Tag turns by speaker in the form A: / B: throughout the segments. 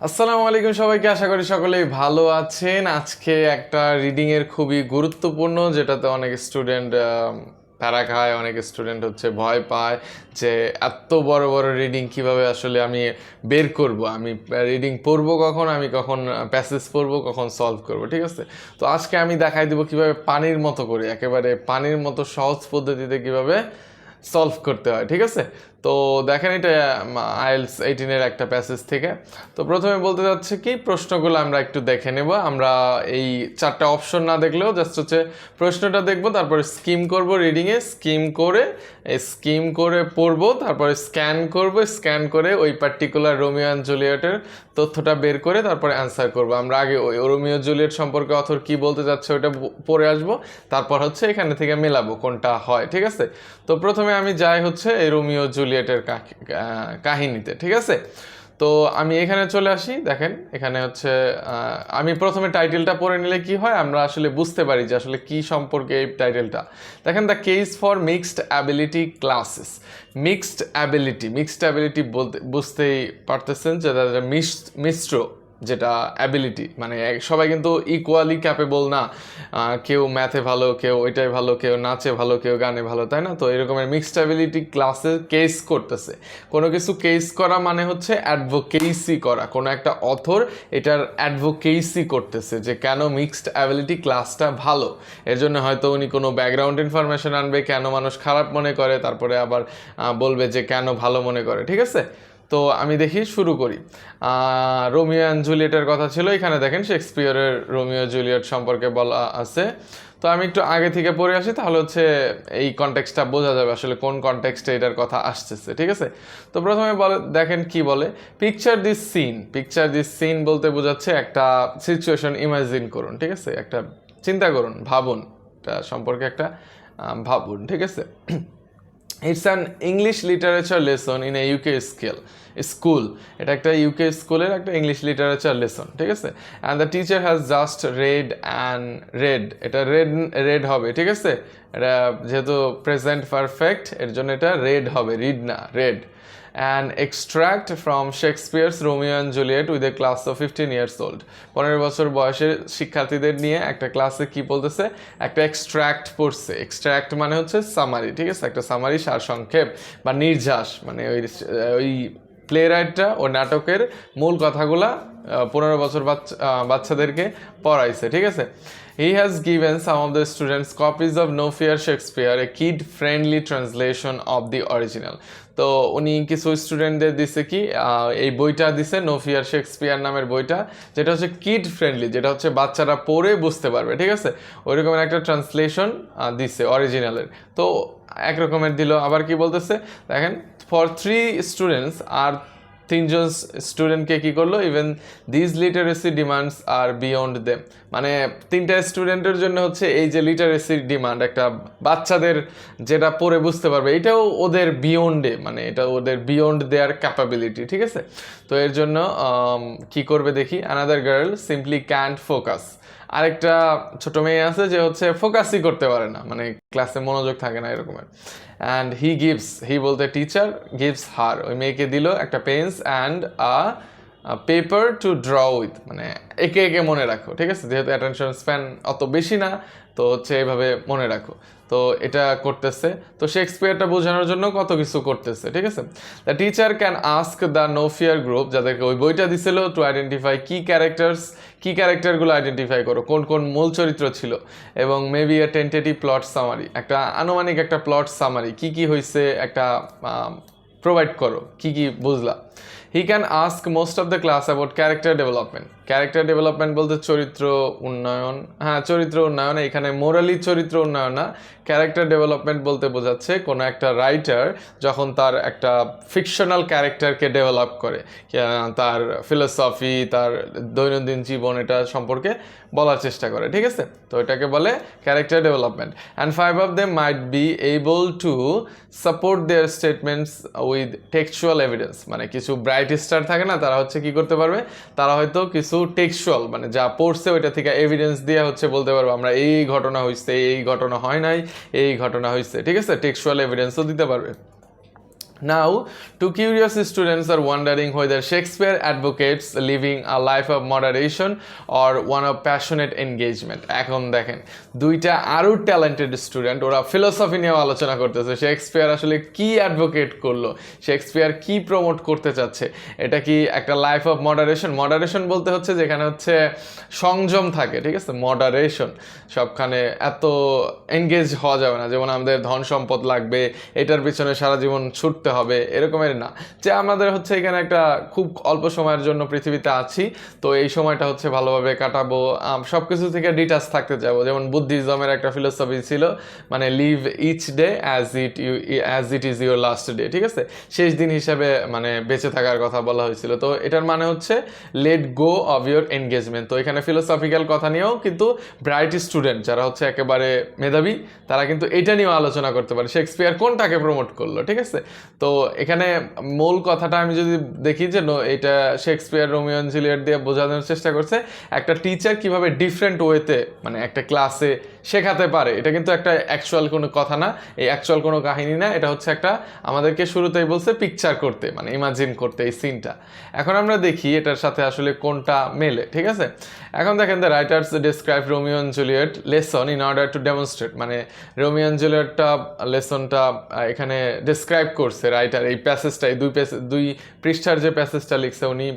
A: আসসালামু আলাইকুম সবাইকে, আশা করি সকলেই ভালো আছেন। আজকে একটা রিডিং এর খুবই গুরুত্বপূর্ণ, যেটাতে অনেক স্টুডেন্ট প্যারা খায়, অনেক স্টুডেন্ট হচ্ছে ভয় পায় যে এত বড় বড় রিডিং কিভাবে আসলে আমি বের করব, আমি রিডিং পড়বো কখন, আমি কখন প্যাসেজ পড়বো, কখন সলভ করব। ঠিক আছে, তো আজকে আমি দেখাই দেবো কিভাবে পানির মতো করে, একেবারে পানির মতো সহজ পদ্ধতিতে কিভাবে সলভ করতে হয়। ঠিক আছে, তো দেখেন এটা আইএলস 18-এর একটা প্যাসেজ থেকে। তো প্রথমে বলতে যাচ্ছে কি, প্রশ্নগুলো আমরা একটু দেখে নেব। আমরা এই চারটা অপশন না দেখলেও জাস্ট হচ্ছে প্রশ্নটা দেখব, তারপরে স্কিম করব, রিডিংয়ে স্কিম করে পড়বো, তারপরে স্ক্যান করে ওই পার্টিকুলার রোমিও অ্যান্ড জুলিয়েটের তথ্যটা বের করে তারপরে অ্যান্সার করব। আমরা আগে ওই রোমিও জুলিয়েট সম্পর্কে অথর কি বলতে যাচ্ছে ওইটা পড়ে আসবো, তারপর হচ্ছে এখানে থেকে মেলাবো কোনটা হয়। ঠিক আছে, তো প্রথমে আমি যাই হচ্ছে এই রোমিও জুলিয়েটের কাহিনীতে। ঠিক আছে, তো আমি এখানে চলে আসি। দেখেন এখানে হচ্ছে আমি প্রথমে টাইটেলটা পড়ে নিলে কি হয়, আমরা আসলে বুঝতে পারি যে আসলে কি সম্পর্কে এই টাইটেলটা। দেখেন, the case for mixed ability classes. Mixed ability বলতে বুঝতেই পারতেছেন যে তাদের মিশ্র যেটা অ্যাবিলিটি, মানে সবাই কিন্তু ইকুয়ালি ক্যাপেবল না। কেউ ম্যাথে ভালো, কেউ ওইটাই ভালো, কেউ নাচে ভালো, কেউ গানে ভালো, তাই না? তো এরকমের মিক্সড অ্যাবিলিটি ক্লাসে কেস করতেছে। কোনো কিছু কেস করা মানে হচ্ছে অ্যাডভোকেসি করা। কোনো একটা অথর এটার অ্যাডভোকেসি করতেছে যে কেন মিক্সড অ্যাবিলিটি ক্লাসটা ভালো। এর জন্য হয়তো উনি কোনো ব্যাকগ্রাউন্ড ইনফরমেশন আনবে, কেন মানুষ খারাপ মনে করে, তারপরে আবার বলবে যে কেন ভালো মনে করে। ঠিক আছে, তো আমি দেখি শুরু করি। রোমিও অ্যান্ড জুলিয়েটের কথা ছিল। এখানে দেখেন শেক্সপিয়রের রোমিও জুলিয়েট সম্পর্কে বলা আছে। তো আমি একটু আগে থেকে পড়ে আসি, তাহলে হচ্ছে এই কনটেক্সটটা বোঝা যাবে আসলে কোন কনটেক্সটে এটার কথা আসতেছে। ঠিক আছে, তো প্রথমে বলে, দেখেন কি বলে, পিকচার দিস সিন বলতে বোঝাচ্ছে একটা সিচুয়েশন ইমাজিন করুন। ঠিক আছে, একটা চিন্তা করুন, ভাবুন, এটা সম্পর্কে একটা ভাবুন। ঠিক আছে, it's an English literature lesson in a UK school. এটা একটা ইউকে স্কুলের একটা ইংলিশ লিটারেচার লেসন। ঠিক আছে, and the teacher has just red, এটা রেড হবে। ঠিক আছে, এটা যেহেতু প্রেজেন্ট পারফেক্ট, এর জন্য এটা রেড হবে, রিড না, red. An extract from Shakespeare's Romeo and Juliet with a class of 15 years old. 15 বছর বয়সের শিক্ষার্থীদের নিয়ে একটা ক্লাসে কি বলতেছে, একটা এক্সট্রাক্ট পড়ছে। এক্সট্রাক্ট মানে হচ্ছে সামারি। ঠিক আছে, একটা সামারি, সারসংক্ষেপ বা নির্যাস, মানে ওই প্লে রাইটটা ও নাটকের মূল কথাগুলা 15 বছর বাচ্চাদেরকে পড়াইছে। ঠিক আছে, he has given some of the students copies of no fear Shakespeare, a kid friendly translation of the original. তো উনি কিছু স্টুডেন্টদের দিছে কি, এই বইটা দিছে, নো ফিয়ার শেক্সপিয়ার নামের বইটা, যেটা হচ্ছে কিড ফ্রেন্ডলি, যেটা হচ্ছে বাচ্চারা পড়ে বুঝতে পারবে। ঠিক আছে, ওই রকমের একটা ট্রান্সলেশন দিছে অরিজিনালের। তো এক রকমের দিল। আবার কি বলতেছে দেখেন, ফর 3 স্টুডেন্টস, আর 3জন স্টুডেন্টকে কি করলো, even this literacy demands are beyond them. মানে 3টা স্টুডেন্টের জন্য হচ্ছে এই যে লিটারেসি ডিমান্ড, একটা বাচ্চাদের যেটা পড়ে বুঝতে পারবে, এটাও ওদের বিয়ন্ডে, মানে এটা ওদের বিয়ন্ড দেয়ার ক্যাপাবিলিটি। ঠিক আছে, তো এর জন্য কি করবে দেখি, another girl simply can't focus. আরেকটা ছোট মেয়ে আছে যে হচ্ছে ফোকাসই করতে পারে না, মানে ক্লাসে মনোযোগ থাকে না এরকমের। অ্যান্ড হি বলতে টিচার গিভস হার, ওই মেয়েকে দিল একটা pens and paper to draw with, মানে একে একে মনে রাখো। ঠিক আছে, যেহেতু অ্যাটেনশন স্প্যান অত বেশি না, তো হচ্ছে এইভাবে মনে রাখো। তো এটা করতেছে, তো শেক্সপিয়ারটা বোঝানোর জন্য কত কিছু করতেছে। ঠিক আছে, the teacher can ask the no fear group, যাদেরকে ওই বইটা দিছিল, টু আইডেন্টিফাই কি ক্যারেক্টারগুলো আইডেন্টিফাই করো, কোন কোন মূল চরিত্র ছিল, এবং মেবি এ টেন্টেটিভ প্লট সামারি, একটা আনুমানিক একটা প্লট সামারি, কি হয়েছে একটা প্রোভাইড করো, কি বুঝলা। He can ask most of the class about character development বলতে চরিত্র উন্নয়ন। হ্যাঁ, চরিত্র উন্নয়ন, এখানে মোরালি চরিত্র উন্নয়ন না, ক্যারেক্টার ডেভেলপমেন্ট বলতে বোঝাচ্ছে কোনো একটা রাইটার যখন তার একটা ফিকশনাল ক্যারেক্টারকে ডেভেলপ করে, তার ফিলোসফি, তার দৈনন্দিন জীবন, এটা সম্পর্কে বলার চেষ্টা করে। ঠিক আছে, তো এটাকে বলে character development. And 5 of them might be able to support their statements with textual evidence, মানে কিছু ব্রাইট স্টার থাকে না, তারা হচ্ছে কি করতে পারবে, তারা হয়তো কিছু টেক্সচুয়াল, মানে যা পড়ছে ওইটা থেকে এভিডেন্স দিয়ে হচ্ছে বলতে পারবো আমরা এই ঘটনা হয়েছে, এই ঘটনা হয় নাই, এই ঘটনা হয়েছে। ঠিক আছে, টেক্সচুয়াল এভিডেন্সও দিতে পারবে। Now, two curious students are wondering whether Shakespeare advocates living a life of moderation or one of passionate engagement. এখন দেখেন দুইটা আরো ট্যালেন্টেড স্টুডেন্ট, ওরা ফিলোসফি নিয়ে আলোচনা করতেছে। শেক্সপিয়ার আসলে কি অ্যাডভোকেট করলো, শেক্সপিয়ার কি প্রমোট করতে চাচ্ছে, এটা কি একটা লাইফ অফ মডারেশন? মডারেশন বলতে হচ্ছে যেখানে হচ্ছে সংযম থাকে, ঠিক আছে? মডারেশন, সবখানে এত এনগেজ হওয়া যাবে না, যেমন আমাদের ধন সম্পদ লাগবে, এটার পিছনে সারা জীবন ছুটতে হবে, এরকমের না। যে আমাদের হচ্ছে এখানে একটা খুব অল্প সময়ের জন্য পৃথিবীতে আছি, তো এই সময়টা হচ্ছে ভালোভাবে কাটাবো, সব কিছু থেকে ডিটাচ থাকতে যাবো। যেমন বুদ্ধিজমের একটা ফিলোসফি ছিল, মানে live each day as it is your last day, ঠিক আছে? শেষ দিন হিসাবে মানে বেঁচে থাকার কথা বলা হয়েছিল। তো এটার মানে হচ্ছে let go of your engagement. তো এখানে ফিলোসফিক্যাল কথা নিয়েও কিন্তু ব্রাইট স্টুডেন্ট যারা হচ্ছে একেবারে মেধাবী, তারা কিন্তু এটা নিয়েও আলোচনা করতে পারে শেক্সপিয়ার কোনটাকে প্রমোট করলো, ঠিক আছে? তো এখানে মূল কথাটা আমি যদি দেখি যে এটা শেক্সপিয়ার রোমিও এন্ড জুলিয়েট দিয়ে বোঝানোর চেষ্টা করছে একটা টিচার কিভাবে ডিফারেন্ট ওয়েতে মানে একটা ক্লাসে শেখাতে পারে। এটা কিন্তু একটা অ্যাকচুয়াল কোনো কথা না, এই অ্যাকচুয়াল কোনো কাহিনী না, এটা হচ্ছে একটা আমাদেরকে শুরুতেই বলছে পিকচার করতে, মানে ইমাজিন করতে এই সিনটা। এখন আমরা দেখি এটার সাথে আসলে কোনটা মেলে, ঠিক আছে? এখন দেখেন the writers describe Romeo and Juliet lesson in order to demonstrate, মানে রোমিও এন্ড জুলিয়েটটা লেসনটা এখানে ডিসক্রাইব করছে রাইটার, এই প্যাসেজটা, এই দুই পৃষ্ঠার যে প্যাসেজটা লিখছে উনি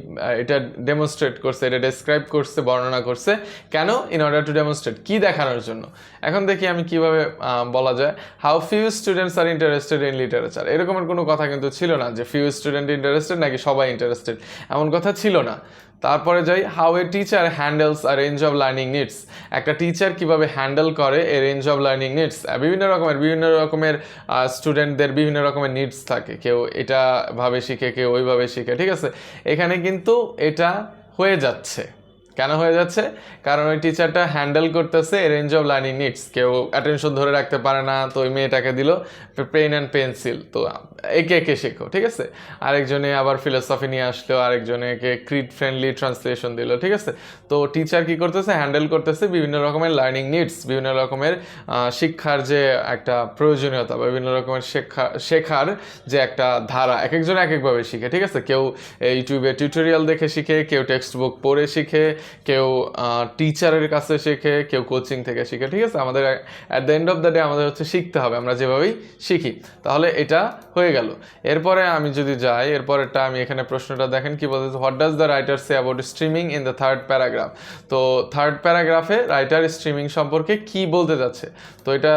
A: এটা ডেমনস্ট্রেট করছে, এটা ডিসক্রাইব করছে, বর্ণনা করছে। কেন? ইন অর্ডার টু ডেমনস্ট্রেট, কি দেখানোর জন্য। এখন দেখি আমি কিভাবে বলা যায় how few students are interested in literature. এরকমের কোনো কথা কিন্তু ছিল না যে ফিউ স্টুডেন্ট ইন্টারেস্টেড নাকি সবাই ইন্টারেস্টেড, এমন কথা ছিল না। তারপরে যাই how a teacher handles a range of learning needs. একটা টিচার কিভাবে হ্যান্ডেল করে a range of learning needs. বিভিন্ন রকমের স্টুডেন্টদের বিভিন্ন রকমের নিডস থাকে, কেউ এটা ভাবে শিখে, কেউ ওইভাবে শিখে, ঠিক আছে? এখানে কিন্তু এটা হয়ে যাচ্ছে। কেন হয়ে যাচ্ছে? কারণ ওই টিচারটা হ্যান্ডেল করতেছে রেঞ্জ অফ লার্নিং নিডস। কেউ অ্যাটেনশন ধরে রাখতে পারে না, তো ওই মেয়েটাকে দিল পেন অ্যান্ড পেন্সিল, তো একে একে শেখো, ঠিক আছে? আরেকজনে আবার ফিলোসফি নিয়ে আসলো, আরেকজনকে ক্রিড ফ্রেন্ডলি ট্রান্সলেশন দিল, ঠিক আছে? তো টিচার কি করতেছে? হ্যান্ডেল করতেছে বিভিন্ন রকমের লার্নিং নিডস, বিভিন্ন রকমের শিক্ষার যে একটা প্রয়োজনীয়তা বা বিভিন্ন রকমের শেখার যে একটা ধারা, এক একজন এক একভাবে শিখে, ঠিক আছে? কেউ ইউটিউবে টিউটোরিয়াল দেখে শিখে, কেউ টেক্সট বুক পড়ে শিখে, কেউ টিচারের কাছে শেখে, কেউ কোচিং থেকে শিখে, ঠিক আছে? আমাদের at the end of the day আমাদের হচ্ছে শিখতে হবে, আমরা যেভাবেই শিখি। তাহলে এটা হয়ে গেল। এরপরে আমি যদি যাই, এরপরেরটা আমি এখানে প্রশ্নটা দেখেন কি বলতে, what does the writer say about streaming in the third paragraph. তো থার্ড প্যারাগ্রাফে রাইটার স্ট্রিমিং সম্পর্কে কি বলতে যাচ্ছে। তো এটা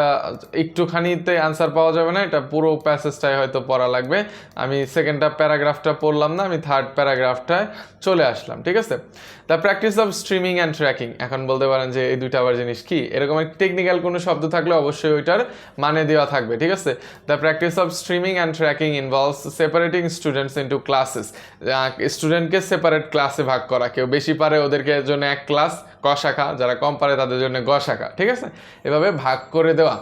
A: একটুখানিতে আনসার পাওয়া যাবে না, এটা পুরো প্যাসেজটাই হয়তো পড়া লাগবে। আমি সেকেন্ডটা প্যারাগ্রাফটা পড়লাম না, আমি থার্ড প্যারাগ্রাফটায় চলে আসলাম, ঠিক আছে? The practice of streaming and tracking. এখন বলতে পারেন যে এই দুইটা আবার জিনিস কি, এরকম টেকনিক্যাল কোনো শব্দ থাকলে অবশ্যই ওইটার মানে দেওয়া থাকবে, ঠিক আছে? The practice of streaming and tracking involves separating students into classes. স্টুডেন্টকে সেপারেট ক্লাসে ভাগ করা, কেউ বেশি পারে ওদেরকে জন্য এক ক্লাস ক শাখা, যারা কম পারে তাদের জন্য গ শাখা, ঠিক আছে? এভাবে ভাগ করে দেওয়া।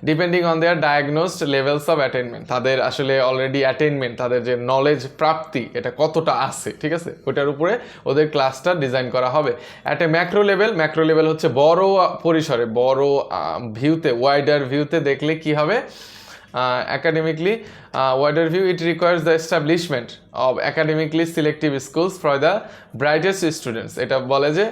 A: Depending on their diagnosed levels of attainment, তাদের আসলে অলরেডি অ্যাটেনমেন্ট, তাদের যে নলেজ প্রাপ্তি এটা কতটা আছে, ঠিক আছে? ওটার উপরে ওদের ক্লাসটা ডিজাইন করা হবে। অ্যাট এ ম্যাক্রো লেভেল হচ্ছে বড় পরিসরে, বড় ভিউতে, ওয়াইডার ভিউতে দেখলে কি হবে? academically wider view, it requires the establishment of academically selective schools for the brightest students. এটা বলে যে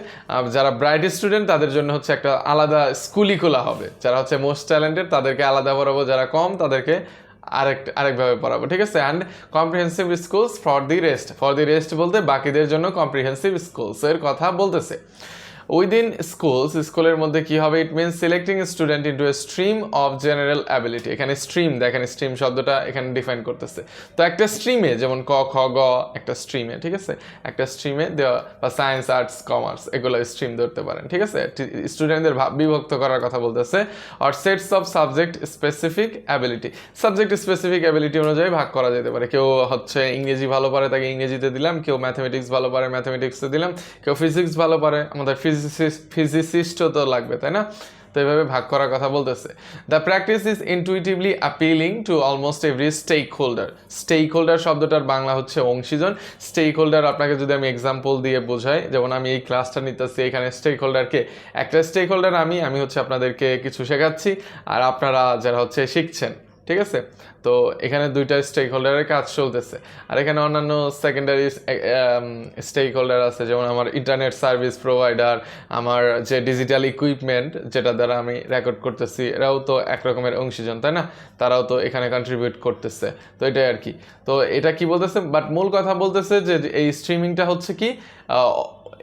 A: যারা ব্রাইট স্টুডেন্ট তাদের জন্য হচ্ছে একটা আলাদা স্কুলই খোলা হবে, যারা হচ্ছে মোস্ট ট্যালেন্টেড তাদেরকে আলাদা পড়াবো, যারা কম তাদেরকে আরেকভাবে পড়াবো, ঠিক আছে? And comprehensive schools for the rest বলতে বাকিদের জন্য কম্প্রিহেন্সিভ স্কুলস এর কথা বলতেছে। উইদিন স্কুলের মধ্যে কি হবে? It means selecting student into a stream of general ability. এখানে স্ট্রিম, দেখেন স্ট্রিম শব্দটা এখানে ডিফাইন করতেছে। তো একটা স্ট্রিমে যেমন ক খ গ, একটা স্ট্রিমে, ঠিক আছে? একটা স্ট্রিমে দেওয়া, বা সায়েন্স আর্টস কমার্স এগুলো স্ট্রিম ধরতে পারেন, ঠিক আছে? স্টুডেন্টদের বিভক্ত করার কথা বলতেছে। আর sets of subject specific ability, subject specific ability অনুযায়ী ভাগ করা যেতে পারে। কেউ হচ্ছে ইংরেজি ভালো পারে, তাকে ইংরেজিতে দিলাম। কেউ ম্যাথমেটিক্স ভালো পারে, ম্যাথমেটিক্সে দিলাম। কেউ ফিজিক্স ভালো পারে, আমাদের ফিজিসিস্টও তো লাগবে, তাই না? তো এইভাবে ভাগ করার কথা বলতেছে। The practice is intuitively appealing to almost every stakeholder শব্দটার বাংলা হচ্ছে অংশীজন। স্টেক হোল্ডার আপনাকে যদি আমি এক্সাম্পল দিয়ে বোঝাই, যেমন আমি এই ক্লাসটা নিতেছি, এখানে স্টেক হোল্ডারকে, একটা স্টেক হোল্ডার আমি হচ্ছে আপনাদেরকে কিছু শেখাচ্ছি, আর আপনারা যারা হচ্ছে শিখছেন, ঠিক আছে। তো এখানে দুইটা স্টেক হোল্ডারের কাজ চলতেছে, আর এখানে অন্যান্য সেকেন্ডারি স্টেক হোল্ডার আছে, যেমন আমার ইন্টারনেট সার্ভিস প্রোভাইডার, আমার যে ডিজিটাল ইকুইপমেন্ট যেটা দ্বারা আমি রেকর্ড করতেছি, এরাও তো একরকমের অংশীজন, তাই না? তারাও তো এখানে কন্ট্রিবিউট করতেছে। তো এটাই আর কি। তো এটা কি বলতেছে, বাট মূল কথা বলতেছে যে এই স্ট্রিমিংটা হচ্ছে কি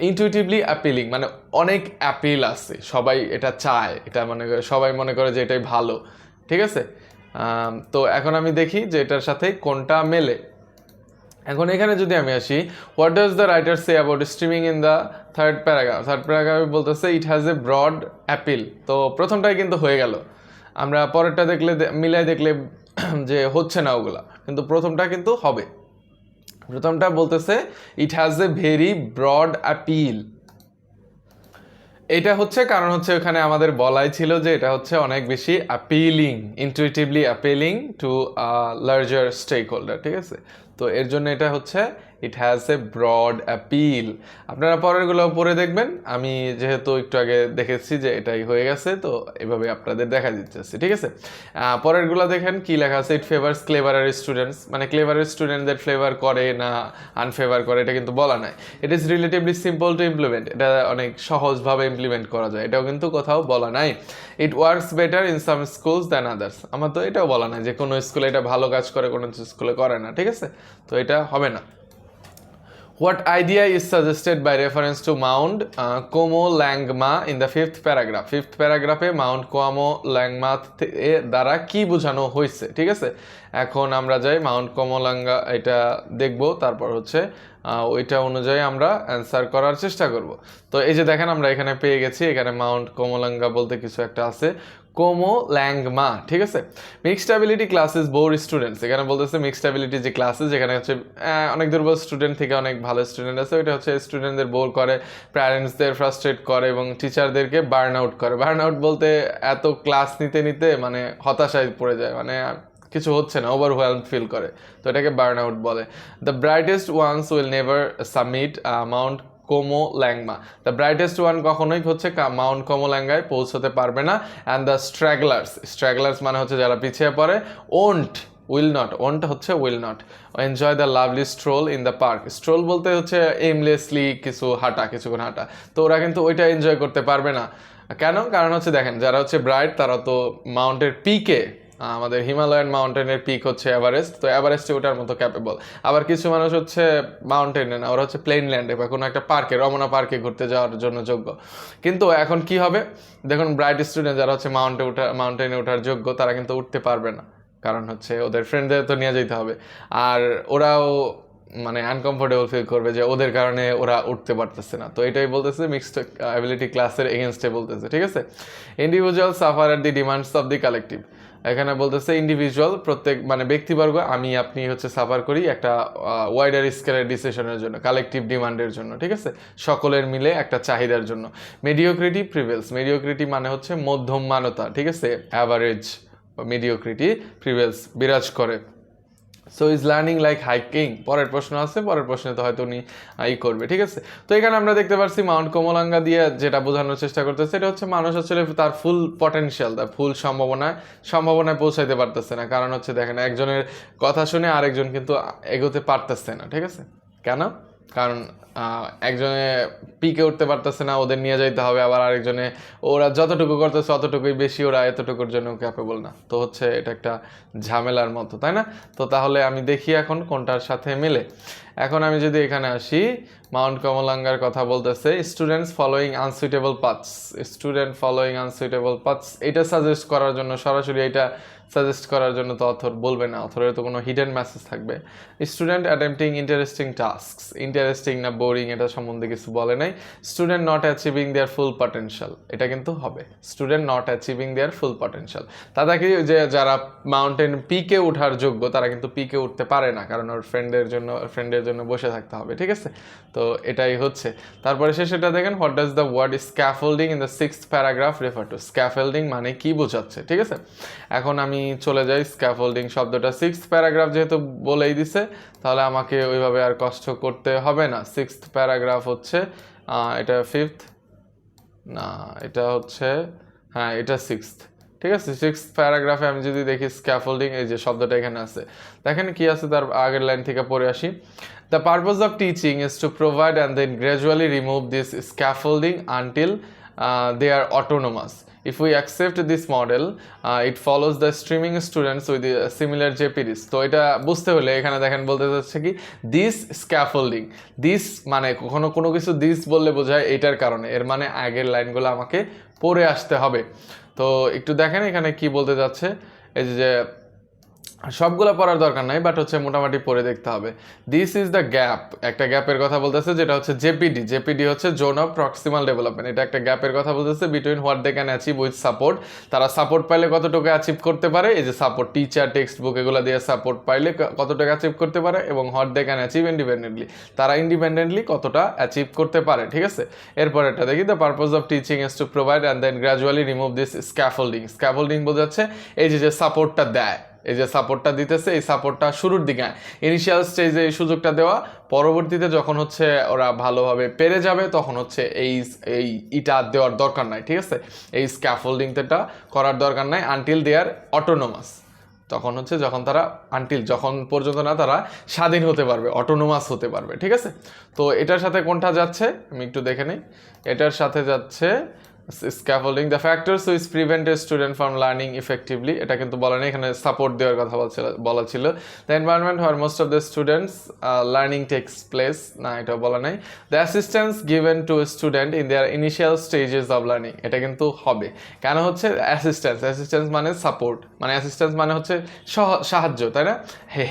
A: ইনটুইটিভলি অ্যাপিলিং, মানে অনেক অ্যাপিল আছে, সবাই এটা চায়, এটা মনে করে সবাই মনে করে যে এটাই ভালো, ঠিক আছে। তো এখন আমি দেখি যে এটার সাথে কোনটা মেলে। এখন এখানে যদি আমি আসি, what does the writer say about streaming in the third প্যারাগ্রাফে বলতেছে it has a broad appeal. তো প্রথমটাই কিন্তু হয়ে গেল, আমরা পরেরটা দেখলে মিলাই দেখলে যে হচ্ছে না ওগুলা, কিন্তু প্রথমটা কিন্তু হবে। প্রথমটা বলতেছে it has a very broad appeal. এটা হচ্ছে কারণ হচ্ছে ওখানে আমাদের বলাই ছিল যে এটা হচ্ছে অনেক বেশি appealing, intuitively appealing to larger stakeholder, ঠিক আছে। তো এর জন্য এটা হচ্ছে it has a broad appeal. আপনারা পরেরগুলো পড়ে দেখবেন, আমি যেহেতু একটু আগে দেখেছি যে এটাই হয়ে গেছে, তো এভাবে আপনাদের দেখা দিতেছে, ঠিক আছে। পরেরগুলো দেখেন কি লেখা আছে, ইট ফেভার্স ক্লেভারার স্টুডেন্টস, মানে ক্লেভারার স্টুডেন্টদের ফ্লেভার করে না আনফেভার করে এটা কিন্তু বলা নাই। It is relatively simple to implement, এটা অনেক সহজভাবে ইমপ্লিমেন্ট করা যায়, এটাও কিন্তু কোথাও বলা নাই। It works better in some schools than others, আমার তো এটাও বলা নাই যে কোনো স্কুলে এটা ভালো কাজ করে, কোনো স্কুলে করে না, ঠিক আছে। তো এটা হবে না। What idea is suggested by reference to Mount Como-Langma in the fifth paragraph? Fifth paragraph Mount Como-Langma দ্বারা কি বোঝানো হয়েছে, ঠিক আছে। এখন আমরা যাই মাউন্ট কমলাঙ্গা, এটা দেখব, তারপর হচ্ছে ওইটা অনুযায়ী আমরা অ্যান্সার করার চেষ্টা করব। তো এই যে দেখেন আমরা এখানে পেয়ে গেছি, এখানে মাউন্ট কমলাঙ্গা বলতে কিছু একটা আছে, কোমোল্যাংমা, ঠিক আছে। Mixed ability classes bore students, এখানে বলতেছে মিক্সড অ্যাবিলিটি যে ক্লাসেস, যেখানে হচ্ছে অনেক দুর্বল স্টুডেন্ট থেকে অনেক ভালো স্টুডেন্ট আছে, ওইটা হচ্ছে স্টুডেন্টদের বোর করে, প্যারেন্টসদের ফ্রাস্ট্রেট করে এবং টিচারদেরকে বার্ন আউট করে। বার্ন আউট বলতে এত ক্লাস নিতে নিতে মানে হতাশায় পড়ে যায়, মানে কিছু হচ্ছে না, ওভারওয়েলম ফিল করে, তো এটাকে বার্ন আউট বলে। The brightest ones will never summit mount Chomolungma, the brightest one কখনোই হচ্ছে মাউন্ট কোমোল্যাঙ্গায় পৌঁছতে পারবে না। অ্যান্ড দ্য স্ট্র্যাগলার্স মানে হচ্ছে যারা পিছিয়ে পড়ে, উইল নট হচ্ছে will not enjoy the lovely stroll in the park. Stroll বলতে হচ্ছে এমলেসলি কিছু হাঁটা, কিছুক্ষণ হাঁটা, তো ওরা কিন্তু ওইটা এনজয় করতে পারবে না। কেন? কারণ হচ্ছে দেখেন, যারা হচ্ছে ব্রাইট তারা তো মাউন্টের পিকে, আমাদের হিমালয়ান মাউন্টেনের পিক হচ্ছে এভারেস্ট, তো এভারেস্টে ওঠার মতো ক্যাপেবল। আবার কিছু মানুষ হচ্ছে মাউন্টেনে না, ওরা হচ্ছে প্লেন ল্যান্ডে বা কোনো একটা পার্কে, রমনা পার্কে ঘুরতে যাওয়ার জন্য যোগ্য। কিন্তু এখন কি হবে, দেখুন ব্রাইট স্টুডেন্ট যারা হচ্ছে মাউন্টেনে ওঠার যোগ্য, তারা কিন্তু উঠতে পারবে না, কারণ হচ্ছে ওদের ফ্রেন্ডদের তো নিয়ে যেতে হবে, আর ওরাও মানে আনকমফোর্টেবল ফিল করবে যে ওদের কারণে ওরা উঠতে পারতেছে না। তো এটাই বলতেছে মিক্সড অ্যাবিলিটি ক্লাসের এগেনস্টে বলতেছে, ঠিক আছে। Individual suffer at the demands of the collective, এখানে বলতেছে ইন্ডিভিজুয়াল প্রত্যেক মানে ব্যক্তিবর্গ, আমি আপনি হচ্ছে সাফার করি একটা ওয়াইডার স্কেলের ডিসিশনের জন্য, কালেকটিভ ডিমান্ডের জন্য, ঠিক আছে, সকলের মিলে একটা চাহিদার জন্য। মেডিওক্রিটি প্রিভেলস, মেডিওক্রিটি মানে হচ্ছে মধ্যম মানতা, ঠিক আছে, অ্যাভারেজ মেডিওক্রিটি প্রিভেলস বিরাজ করে। So is learning like hiking, পরের প্রশ্ন আছে, পরের প্রশ্নে তো হয়তো উনি করবে, ঠিক আছে। তো এখানে আমরা দেখতে পাচ্ছি মাউন্ট কোমোলাঙ্গা দিয়ে যেটা বোঝানোর চেষ্টা করতেছে, এটা হচ্ছে মানুষ আসলে তার ফুল পটেনশিয়াল, তার ফুল সম্ভাবনায় পৌঁছাইতে পারতেছে না, কারণ হচ্ছে দেখেন একজনের কথা শুনে আরেকজন কিন্তু এগোতে পারতেছে না, ঠিক আছে। কেন? কারণ একজনে পিকে উঠতে পারতেছে না, ওদের নিয়ে যাইতে হবে, আবার আরেকজনে ওরা যতটুকু করতেছে অতটুকুই বেশি, ওরা এতটুকুর জন্য ক্যাপেবল না, তো হচ্ছে এটা একটা ঝামেলার মতো, তাই না? তো তাহলে আমি দেখি এখন কোনটার সাথে মেলে। এখন আমি যদি এখানে আসি, মাউন্ট কমলাঙ্গার কথা বলতেছে স্টুডেন্টস ফলোয়িং আনসুইটেবল পাথস, এটা সাজেস্ট করার জন্য, সরাসরি এটা সাজেস্ট করার জন্য তো অথর বলবে না, অথরের তো কোনো হিডেন মেসেজ থাকবে। Student attempting interesting tasks, interesting না বোরিং এটা সম্বন্ধে কিছু বলে নাই। Student not achieving their full potential, এটা কিন্তু হবে student not achieving their full potential. তারা কি যে যারা মাউন্টেন পিকে ওঠার যোগ্য তারা কিন্তু পিকে উঠতে পারে না, কারণ ওর ফ্রেন্ডের জন্য বসে থাকতে হবে, ঠিক আছে। তো এটাই হচ্ছে। তারপরে শেষেটা দেখেন, what does the word scaffolding in the sixth paragraph refer to, scaffolding মানে কি বোঝাচ্ছে, ঠিক আছে। এখন আমি চলে যাই, স্ক্যাফোল্ডিং শব্দটা সিক্সথ প্যারাগ্রাফ যেহেতু বলেই দিছে, তাহলে আমাকে ওইভাবে আর কষ্ট করতে হবে না। সিক্সথ প্যারাগ্রাফ হচ্ছে এটা ফিফথ না, এটা হচ্ছে, হ্যাঁ এটা সিক্সথ, ঠিক আছে। 6th প্যারাগ্রাফে আমি যদি দেখি স্ক্যাফোল্ডিং, এই যে শব্দটা এখানে আছে, দেখেন কি আছে, তার আগের লাইন থেকে পড়ে আসি। The purpose of teaching is to provide and then gradually remove this scaffolding until they are autonomous. If we accept this model, it follows the streaming students with the similar JPDs. তো এটা বুঝতে হলে এখানে দেখেন বলতে চাচ্ছে কি, this scaffolding, this মানে কখনো কোনো কিছু দিস বললে বোঝায় এটার কারণে, এর মানে আগের লাইনগুলো আমাকে পড়ে আসতে হবে। তো একটু দেখেন এখানে কি বলতে যাচ্ছে, এই যে সবগুলো পড়ার দরকার নাই, বাট হচ্ছে মোটামুটি পড়ে দেখতে হবে। দিস ইজ দ্য গ্যাপ, একটা গ্যাপের কথা বলতেছে, যেটা হচ্ছে জেপিডি। জেপিডি হচ্ছে জোন অফ প্রক্সিমাল ডেভেলপমেন্ট। এটা একটা গ্যাপের কথা বলতেছে between what they can achieve with support. তারা সাপোর্ট পাইলে কতটুকু অ্যাচিভ করতে পারে, এই যে সাপোর্ট, টিচার, টেক্সট বুক এগুলো দিয়ে সাপোর্ট পাইলে কতটুকু অ্যাচিভ করতে পারে, এবং what they can achieve independently, তারা ইন্ডিপেন্ডেন্টলি কতটা অ্যাচিভ করতে পারে। ঠিক আছে, এরপর এটা দেখি, the purpose of teaching is to provide and then gradually remove this scaffolding. Scaffolding বোঝাচ্ছে এই যে সাপোর্টটা দেয়, এই যে সাপোর্টটা দিতেছে, এই সাপোর্টটা শুরুর দিকে ইনিশিয়াল স্টেজে এই সুযোগটা দেওয়া, পরবর্তীতে যখন হচ্ছে ওরা ভালোভাবে পেরে যাবে তখন হচ্ছে এই ইটা দেওয়ার দরকার নাই। ঠিক আছে, এই স্ক্যাফোল্ডিংটা করার দরকার নাই আনটিল দে আর অটোনোমাস, তখন হচ্ছে যখন তারা যখন পর্যন্ত না তারা স্বাধীন হতে পারবে, অটোনোমাস হতে পারবে। ঠিক আছে, তো এটার সাথে কোনটা যাচ্ছে আমি একটু দেখে নিই। এটার সাথে যাচ্ছে scaffolding, the factors which prevent a student from learning effectively. এটা কিন্তু বলা নেই, এখানে সাপোর্ট দেওয়ার কথা বলা ছিল। The environment where most of the students learning takes place, না এটা বলা নাই। The assistance given to student in their initial stages of learning, এটা কিন্তু হবে। কেন হচ্ছে অ্যাসিস্ট্যান্স মানে সাপোর্ট, মানে অ্যাসিস্ট্যান্স মানে হচ্ছে সাহায্য, তাই না?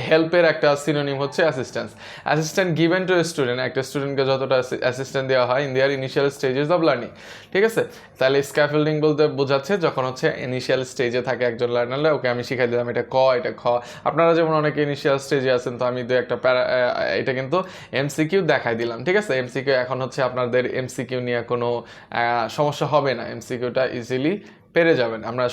A: হেল্পের একটা সিনোনিম হচ্ছে অ্যাসিস্ট্যান্ট গিভেন টু স্টুডেন্ট, একটা স্টুডেন্টকে যতটা অ্যাসিস্ট্যান্ট দেওয়া হয় in their initial stages of learning. ঠিক আছে, তাহলে স্ক্যাফোল্ডিং বলতে বোঝাচ্ছে যখন হচ্ছে ইনিশিয়াল স্টেজে থাকে একজন লার্নাররা, ওকে আমি শিখাই দিলাম এটা ক, এটা খ। আপনারা যেমন অনেকে ইনিশিয়াল স্টেজে আছেন, তো আমি দু একটা এটা কিন্তু এমসিকিউ দেখাই দিলাম। ঠিক আছে, এমসিকিউ এখন হচ্ছে আপনাদের এমসিকিউ নিয়ে কোনো সমস্যা হবে না, এমসিকিউটা ইজিলি পেরে যাবেন। আমরা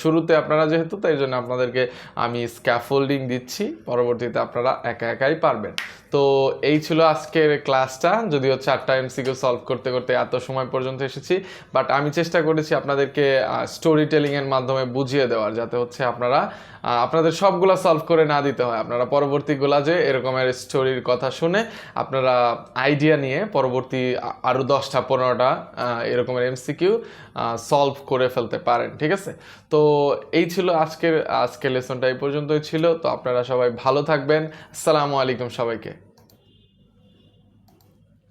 A: শুরুতে আপনারা যেহেতু, তাই জন্য আপনাদেরকে আমি স্ক্যাফোল্ডিং দিচ্ছি, পরবর্তীতে আপনারা একা একাই পারবেন। তো এই ছিল আজকের ক্লাসটা, যদিও 4টা এমসিকিউ সলভ করতে করতে এত সময় পর্যন্ত এসেছি, বাট আমি চেষ্টা করেছি আপনাদেরকে স্টোরি টেলিংয়ের মাধ্যমে বুঝিয়ে দেওয়ার, যাতে হচ্ছে আপনাদের সবগুলা সলভ করে না দিতে হয়। আপনারা পরবর্তীগুলা যে এরকমের স্টোরির কথা শুনে আপনারা আইডিয়া নিয়ে পরবর্তী আরও 10টা 15টা এরকমের এমসিকিউ সলভ করে ফেলতে পারেন। ঠিক আছে, তো এই ছিল আজকের লেসনটা, এই পর্যন্তই ছিল। তো আপনারা সবাই ভালো থাকবেন। আসসালামু আলাইকুম সবাইকে।